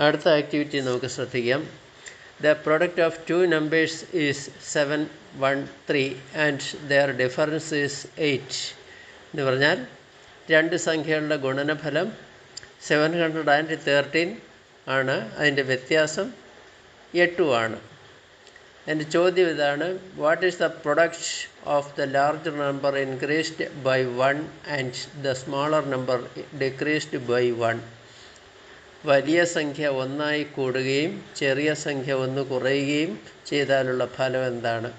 അടുത്ത ആക്ടിവിറ്റി നമുക്ക് ശ്രദ്ധിക്കാം. The product of two numbers is 713 and their difference is 8. എന്ന് പറഞ്ഞാൽ രണ്ട് സംഖ്യകളുടെ ഗുണനഫലം 713 ആണ്, അതിൻ്റെ വ്യത്യാസം 8 എൻ്റെ ചോദ്യം ഇതാണ്: what is the product of the larger number increased by 1 and the smaller number decreased by 1? വലിയ സംഖ്യ 1 കൂടുകയും ചെറിയ സംഖ്യ 1 കുറയുകയും ചെയ്താലുള്ള ഫലം എന്താണ്?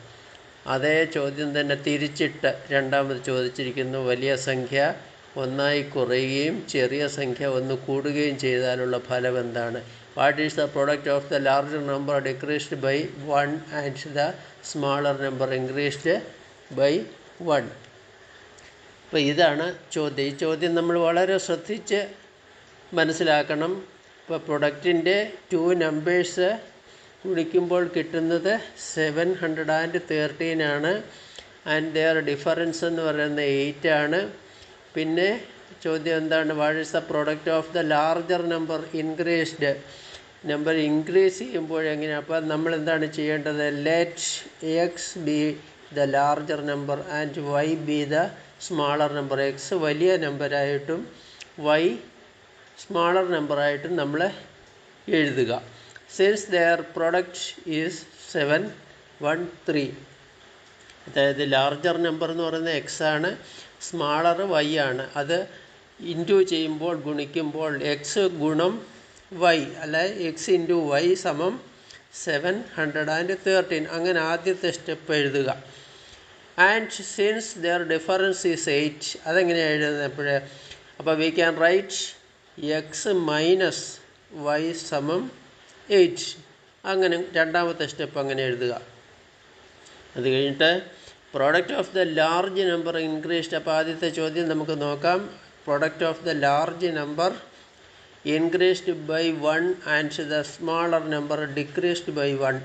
അതേ ചോദ്യം തന്നെ തിരിച്ചിട്ട് രണ്ടാമത് ചോദിച്ചിരിക്കുന്നു. വലിയ സംഖ്യ 1 കുറയുകയും ചെറിയ സംഖ്യ 1 കൂടുകയും ചെയ്താലുള്ള ഫലം എന്താണ്? What is the product of the larger number decreased by 1 and the smaller number increased by 1? അപ്പോൾ ഇതാണ് ചോദ്യം. ഈ ചോദ്യം നമ്മൾ വളരെ ശ്രദ്ധിച്ച് മനസ്സിലാക്കണം. ഇപ്പോൾ പ്രൊഡക്റ്റിൻ്റെ 2 നമ്പേഴ്സ് ഗുണിക്കുമ്പോൾ കിട്ടുന്നത് 713 ആണ്. ആൻഡ് ദെയർ ഡിഫറൻസ് എന്ന് പറയുന്നത് 8 ആണ്. പിന്നെ ചോദ്യം എന്താണ്? What is the product of the larger number increased? Number increase ചെയ്യുമ്പോഴെങ്ങനെയാണ്? അപ്പോൾ നമ്മൾ എന്താണ് ചെയ്യേണ്ടത്? Let x be the larger number and y be the smaller number. X വലിയ നമ്പറായിട്ടും വൈ സ്മാളർ നമ്പറായിട്ടും നമ്മൾ എഴുതുക. സിൻസ് ദെയർ പ്രൊഡക്റ്റ് ഈസ് 713, അതായത് ലാർജർ നമ്പർ എന്ന് പറയുന്നത് എക്സ് ആണ്, സ്മാളർ വൈ ആണ്. അത് ഇൻറ്റു ചെയ്യുമ്പോൾ, ഗുണിക്കുമ്പോൾ എക്സ് ഗുണം വൈ അല്ല എക്സ് ഇൻറ്റു വൈ സമം 713. അങ്ങനെ ആദ്യത്തെ സ്റ്റെപ്പ് എഴുതുക. And since their difference is 8, അതെങ്ങനെയാണ് എഴുതുന്നപ്പോഴേ? അപ്പോൾ we can write x minus y സമം 8. അങ്ങനെ രണ്ടാമത്തെ സ്റ്റെപ്പ് അങ്ങനെ എഴുതുക. അത് കഴിഞ്ഞിട്ട് product of the large number increased. അപ്പോൾ ആദ്യത്തെ ചോദ്യം നമുക്ക് നോക്കാം. Product of the large number increased by 1 and the smaller number decreased by 1.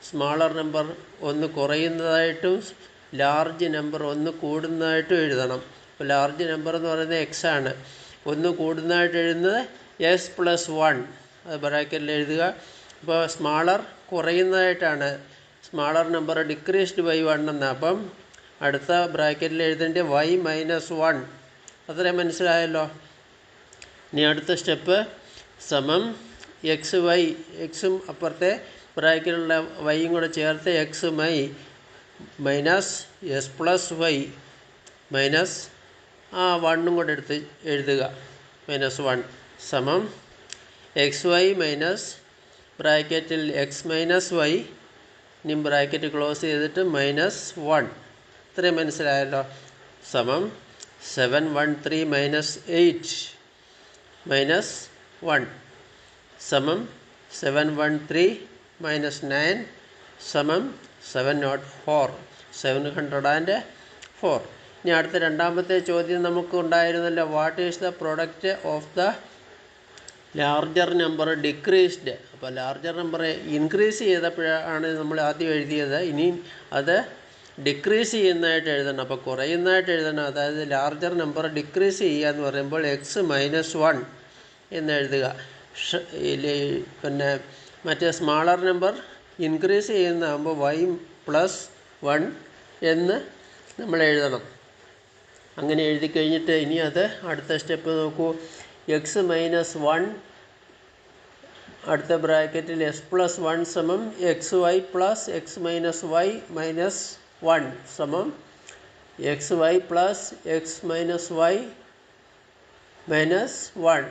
Smaller number 1 കുറയുന്നതായിട്ടും ലാർജ് നമ്പർ 1 കൂടുന്നതായിട്ടും എഴുതണം. അപ്പോൾ ലാർജ് നമ്പർ എന്ന് പറയുന്നത് എക്സ് ആണ്. 1 കൂടുന്നതായിട്ട് എഴുതുന്നത് എക്സ് പ്ലസ് 1, അത് ബ്രാക്കറ്റിൽ എഴുതുക. അപ്പോൾ സ്മാളർ കുറയുന്നതായിട്ടാണ് സ്മാളർ നമ്പർ ഡിക്രീസ്ഡ് ബൈ 1 എന്ന്. അപ്പം അടുത്ത ബ്രാക്കറ്റിൽ എഴുതേണ്ട വൈ മൈനസ് 1. അത്രയും മനസ്സിലായല്ലോ. ഇനി അടുത്ത സ്റ്റെപ്പ് സമം എക്സ് വൈ, എക്സും അപ്പുറത്തെ ബ്രാക്കറ്റിലുള്ള വൈയും കൂടെ ചേർത്ത് x y minus x plus y minus 1 കൂടെ എടുത്ത് എഴുതുക. -1 സമം എക്സ് വൈ മൈനസ് ബ്രാക്കറ്റിൽ എക്സ് മൈനസ് വൈ, ഇനി ബ്രാക്കറ്റ് ക്ലോസ് ചെയ്തിട്ട് -1. ഇത്രയും മനസ്സിലായല്ലോ. സമം 713 മൈനസ് 8 മൈനസ് 1 സമം 713 മൈനസ് 9 സമം 704. 704. ഇനി അടുത്ത രണ്ടാമത്തെ ചോദ്യം നമുക്ക് ഉണ്ടായിരുന്നല്ലോ. What is the product of the larger number decreased? അപ്പോൾ ലാർജർ നമ്പർ ഇൻക്രീസ് ചെയ്തപ്പോഴാണ് നമ്മൾ ആദ്യം എഴുതിയത്. ഇനി അത് ഡിക്രീസ് ചെയ്യുന്നതായിട്ട് എഴുതണം. അപ്പോൾ കുറയുന്നതായിട്ട് എഴുതണം. അതായത് ലാർജർ നമ്പർ ഡിക്രീസ് ചെയ്യുക എന്ന് പറയുമ്പോൾ എക്സ് -1 എന്ന് എഴുതുക. പിന്നെ മറ്റേ സ്മാളർ നമ്പർ ഇൻക്രീസ് ചെയ്യുന്നതാകുമ്പോൾ വൈ +1 എന്ന് നമ്മൾ എഴുതണം. അങ്ങനെ എഴുതി കഴിഞ്ഞിട്ട് ഇനി അത് അടുത്ത സ്റ്റെപ്പ് നോക്കൂ. എക്സ് -1 അടുത്ത ബ്രാക്കറ്റിൽ എസ് പ്ലസ് 1 സമം x y plus x minus y minus 1 സമം x y plus x minus y minus 1.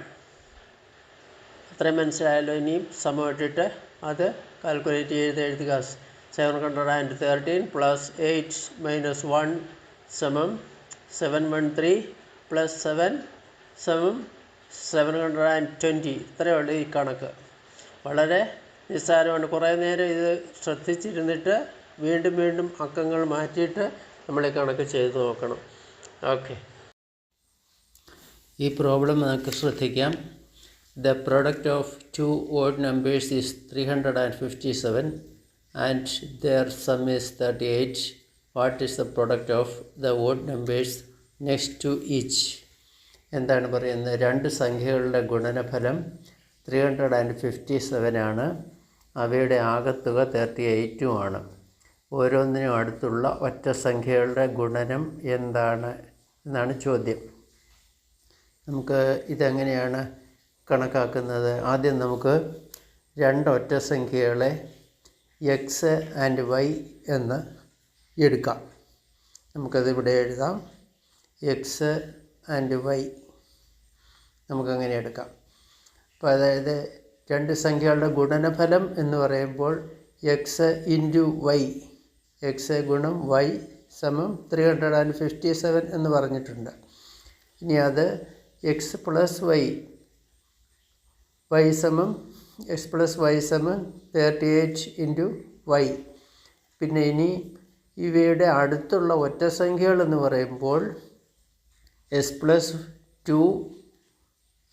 അത്രയും മനസ്സിലായല്ലോ. ഇനിയും സമം ഇട്ടിട്ട് അത് കാൽക്കുലേറ്റ് ചെയ്ത് എഴുതുക. 713 പ്ലസ് 8 മൈനസ് 1 സമം 713 പ്ലസ് 7 സമം 720. ഇത്രയേ ഉള്ളൂ ഈ കണക്ക്. വളരെ നിസ്സാരമാണ്. കുറേ നേരം ഇത് ശ്രദ്ധിച്ചിരുന്നിട്ട് വീണ്ടും വീണ്ടും അക്കങ്ങൾ മാറ്റിയിട്ട് നമ്മൾ ഈ കണക്ക് ചെയ്ത് നോക്കണം. ഓക്കെ, ഈ പ്രോബ്ലം നമുക്ക് ശ്രദ്ധിക്കാം. The product of 2 odd numbers is 357 and their sum is 38. What is the product of the odd numbers next to each? എന്താണ് പറയുന്നത്? രണ്ട് സംഖ്യകളുടെ ഗുണനഫലം 357 ആണ്. അവയുടെ ആകെത്തുക 38 ഓരോന്നിനും അടുത്തുള്ള ഒറ്റ സംഖ്യകളുടെ ഗുണനം എന്താണ് എന്നാണ് ചോദ്യം. നമുക്ക് ഇതെങ്ങനെയാണ് കണക്കാക്കുന്നത്? ആദ്യം നമുക്ക് രണ്ട് ഒറ്റ സംഖ്യകളെ എക്സ് ആൻഡ് വൈ എന്ന് എടുക്കാം. നമുക്കതിവിടെ എഴുതാം. എക്സ് ആൻഡ് വൈ നമുക്കങ്ങനെ എടുക്കാം. അപ്പോൾ അതായത് രണ്ട് സംഖ്യകളുടെ ഗുണനഫലം എന്ന് പറയുമ്പോൾ എക്സ് ഇൻറ്റു വൈ, എക്സ് ഗുണം വൈ സമം 357 എന്ന് പറഞ്ഞിട്ടുണ്ട്. ഇനി അത് എക്സ് പ്ലസ് വൈ, വൈ സമം എക്സ് പ്ലസ് വൈ സമം 38 ഇൻറ്റു വൈ. പിന്നെ ഇനി ഇവയുടെ അടുത്തുള്ള ഒറ്റ സംഖ്യകൾ എന്ന് പറയുമ്പോൾ x plus 2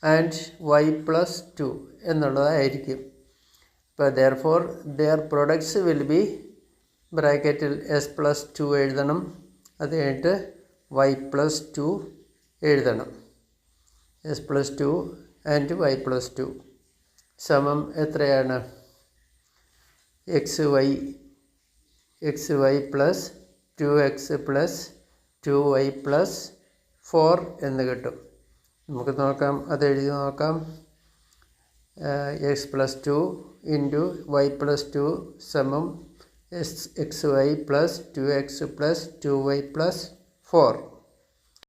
and y plus 2 എന്നുള്ളതായിരിക്കും. അപ്പോൾ therefore their products will be ബ്രാക്കറ്റിൽ എസ് പ്ലസ് 2 എഴുതണം. അത് കഴിഞ്ഞിട്ട് വൈ പ്ലസ് 2 എഴുതണം. X plus 2 and y plus 2 സമം എത്രയാണ്? X y plus 2x plus 2y plus 4 എന്ന് കിട്ടും. നമുക്ക് നോക്കാം, അതെഴുതി നോക്കാം. X plus 2 into y plus 2 സമം x y plus 2x plus 2y plus 4.